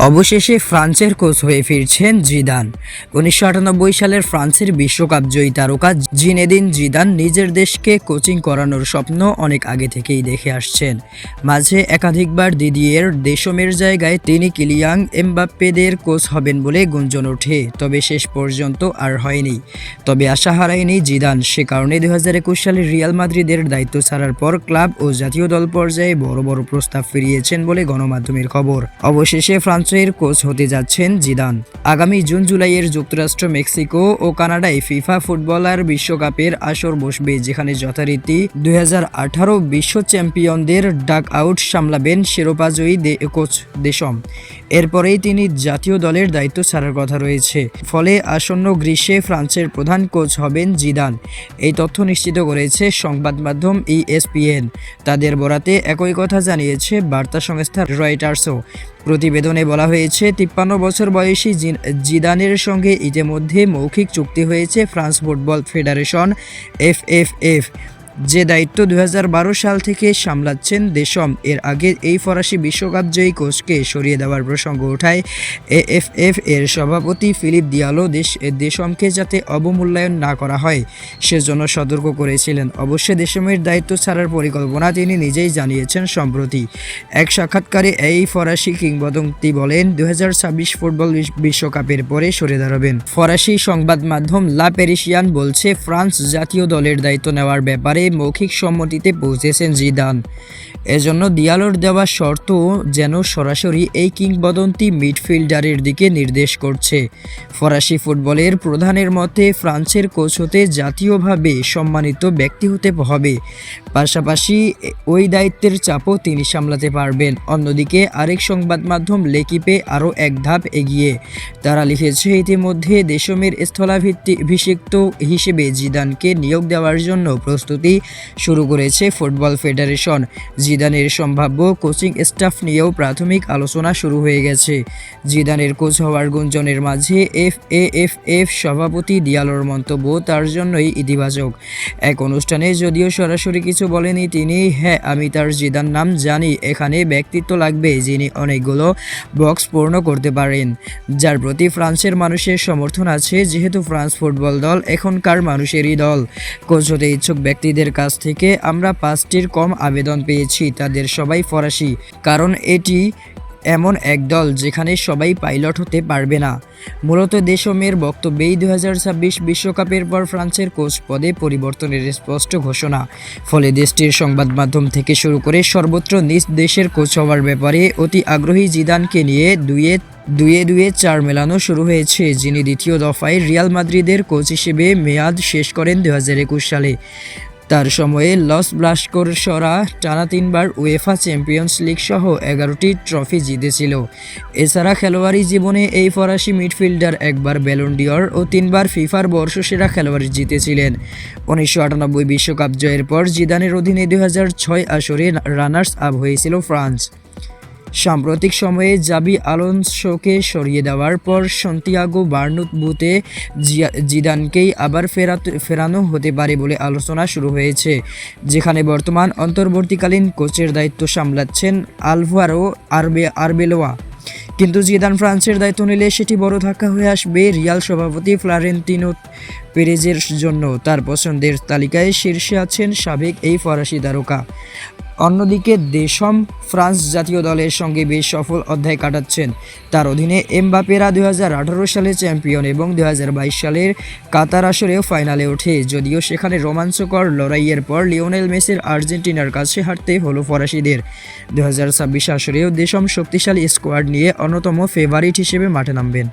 অবশেষে ফ্রান্সের কোচ হয়ে ফিরছেন জিদান। ১৯৯৮ সালের ফ্রান্সের বিশ্বকাপ জয়ী তারকা জিনেদিন জিদান নিজের দেশকে কোচিং করানোর স্বপ্ন অনেক আগে থেকেই দেখে আসছেন। মাঝে একাধিকবার দিদিয়ের দেশমের জায়গায় তিনি কিলিয়ান এমবাপ্পেদের কোচ হবেন বলে গুঞ্জন ওঠে, তবে শেষ পর্যন্ত আর হয়নি। তবে আশা হারায়নি জিদান, সে কারণে ২০২১ সালে রিয়াল মাদ্রিদের দায়িত্ব ছাড়ার পর ক্লাব ও জাতীয় দল পর্যায়ে বড় বড় প্রস্তাব ফিরিয়েছেন বলে গণমাধ্যমের খবর। অবশেষে ফ্রান্সের কোচ হতে যাচ্ছেন জিদান। আগামী জুন-জুলাইয়ের যুক্তরাষ্ট্র, মেক্সিকো ও কানাডায় ফিফা ফুটবলার বিশ্বকাপের আসর বসবে, যেখানে যথারীতি ২০১৮ বিশ্ব চ্যাম্পিয়নদের ডাক আউট সামলাবেন শিরোপাজয়ী কোচ দেশম। এরপরেই তিনি জাতীয় দলের দায়িত্ব ছাড়ার কথা রয়েছে। ফলে আসন্ন গ্রীষ্মে ফ্রান্সের প্রধান কোচ হবেন জিদান। এই তথ্য নিশ্চিত করেছে সংবাদ মাধ্যম ESPN। তাদের বরাতে একই কথা জানিয়েছে বার্তা সংস্থা রয়টার্সও। প্রতিবেদনে বলা হয়েছে, ৫৩ বছর বয়সী জিদানের সঙ্গে ইতিমধ্যে মৌখিক চুক্তি হয়েছে ফ্রান্স ফুটবল ফেডারেশন FFF, যে দায়িত্ব ২০১২ সাল থেকে সামলাচ্ছেন দেশম। এর আগে এই ফরাসি বিশ্বকাপ জয়ী কোচকে সরিয়ে দেওয়ার প্রসঙ্গ ওঠায় AFF এর সভাপতি ফিলিপ দিয়ালো দেশমকে যাতে অবমূল্যায়ন না করা হয় সেজন্য সতর্ক করেছিলেন। অবশ্য দেশমের দায়িত্ব ছাড়ার পরিকল্পনা তিনি নিজেই জানিয়েছেন সম্প্রতি। এক সাক্ষাৎকারে এই ফরাসি কিংবদন্তি বলেন, ২০২৬ ফুটবল বিশ্বকাপের পরে সরে দাঁড়াবেন। ফরাসি সংবাদ মাধ্যম লা প্যারিসিয়ান বলছে, ফ্রান্স জাতীয় দলের দায়িত্ব নেওয়ার ব্যাপারে মৌখিক সম্মতিতে পৌঁছেছেন জিদান। এজন্য দিয়ালোর দেওয়া শর্ত যেন সরাসরি এই কিংবদন্তি মিডফিল্ডারের দিকে নির্দেশ করছে। ফরাসি ফুটবলের প্রধানের মতে, ফ্রান্সের কোচ হতে জাতীয়ভাবে সম্মানিত ব্যক্তি হতে হবে, পাশাপাশি ওই দায়িত্বের চাপও তিনি সামলাতে পারবেন। অন্যদিকে আরেক সংবাদ মাধ্যম লেকিপে আরও এক ধাপ এগিয়ে তারা লিখেছে, ইতিমধ্যে দেশমের স্থলাভিষিক্ত হিসেবে জিদানকে নিয়োগ দেওয়ার জন্য প্রস্তুতি শুরু করেছে ফুটবল ফেডারেশন। জিদানের সম্ভাব্য কোচিং স্টাফ নিয়েও প্রাথমিক আলোচনা শুরু হয়ে গেছে। জিদানের কোচ হওয়ার গুঞ্জনের মাঝে FAFF সভাপতি দিয়ালোর মন্তব্য তার জন্যই ইতিবাচক। এক অনুষ্ঠানে যদিও সরাসরি কিছু বলেনি তিনি, হ্যাঁ আমি তার জিদান নাম জানি, এখানে ব্যক্তিত্ব লাগবে যিনি অনেকগুলো বক্স পূর্ণ করতে পারেন, যার প্রতি ফ্রান্সের মানুষের সমর্থন আছে, যেহেতু ফ্রান্স ফুটবল দল এখনকার মানুষেরই দল। কোচ হতে ইচ্ছুক ব্যক্তিদের কাছ থেকে আমরা ৫টির কম আবেদন পেয়েছি, তাদের সবাই ফরাসি, কারণ এটি এমন এক দল যেখানে সবাই পাইলট হতে পারবে না। মূলত দেশমের বক্তব্যেই ২০২৬ বিশ্বকাপের পর ফ্রান্সের কোচ পদে পরিবর্তনের স্পষ্ট ঘোষণা। ফলে দেশটির সংবাদ মাধ্যম থেকে শুরু করে সর্বত্র নিজ দেশের কোচ হওয়ার ব্যাপারে অতি আগ্রহী জিদানকে নিয়ে দুয়ে চার মেলানো শুরু হয়েছে, যিনি দ্বিতীয় দফায় রিয়াল মাদ্রিদের কোচ হিসেবে মেয়াদ শেষ করেন ২০২১ সালে। তার সময়ে লস ব্লাঙ্কোসরা টানা ৩বার উয়েফা চ্যাম্পিয়ন্স লিগ সহ ১১টি ট্রফি জিতেছিল। এছাড়া খেলোয়াড়ি জীবনে এই ফরাসি মিডফিল্ডার একবার ব্যালন ডি'র ও ৩বার ফিফার বর্ষসেরা খেলোয়াড় জিতেছিলেন। ১৯৯৮ বিশ্বকাপ জয়ের পর জিদানের অধীনে ২০০৬ আসরে রানার্স আপ হয়েছিল ফ্রান্স। সাম্প্রতিক সময়ে জাবি আলোনসোকে সরিয়ে দেওয়ার পর সান্তিয়াগো বার্নাব্যুতে জিদানকেই আবার ফেরানো হতে পারে বলে আলোচনা শুরু হয়েছে, যেখানে বর্তমান অন্তর্বর্তীকালীন কোচের দায়িত্ব সামলাচ্ছেন আলভারো আরবেলোয়া। কিন্তু জিদান ফ্রান্সের দায়িত্ব নিলে সেটি বড় ধাক্কা হয়ে আসবে রিয়াল সভাপতি ফ্লোরেন্তিনো পেরেজের জন্য। তার পছন্দের তালিকায় শীর্ষে আছেন সাবেক এই ফরাসি তারকা। অন্যদিকে দেশম ফ্রান্স জাতীয় দলের সঙ্গে বেশ সফল অধ্যায় কাটাচ্ছেন। তার অধীনে এমবাপ্পেরা ২০১৮ সালে চ্যাম্পিয়ন এবং ২০২২ সালের কাতার আসরেও ফাইনালে ওঠে, যদিও সেখানে রোমাঞ্চকর লড়াইয়ের পর লিওনেল মেসির আর্জেন্টিনার কাছে হারতে হলো ফরাসিদের। ২০২৬ আসরেও দেশম শক্তিশালী স্কোয়াড নিয়ে অন্যতম ফেভারিট হিসেবে মাঠে নামবেন।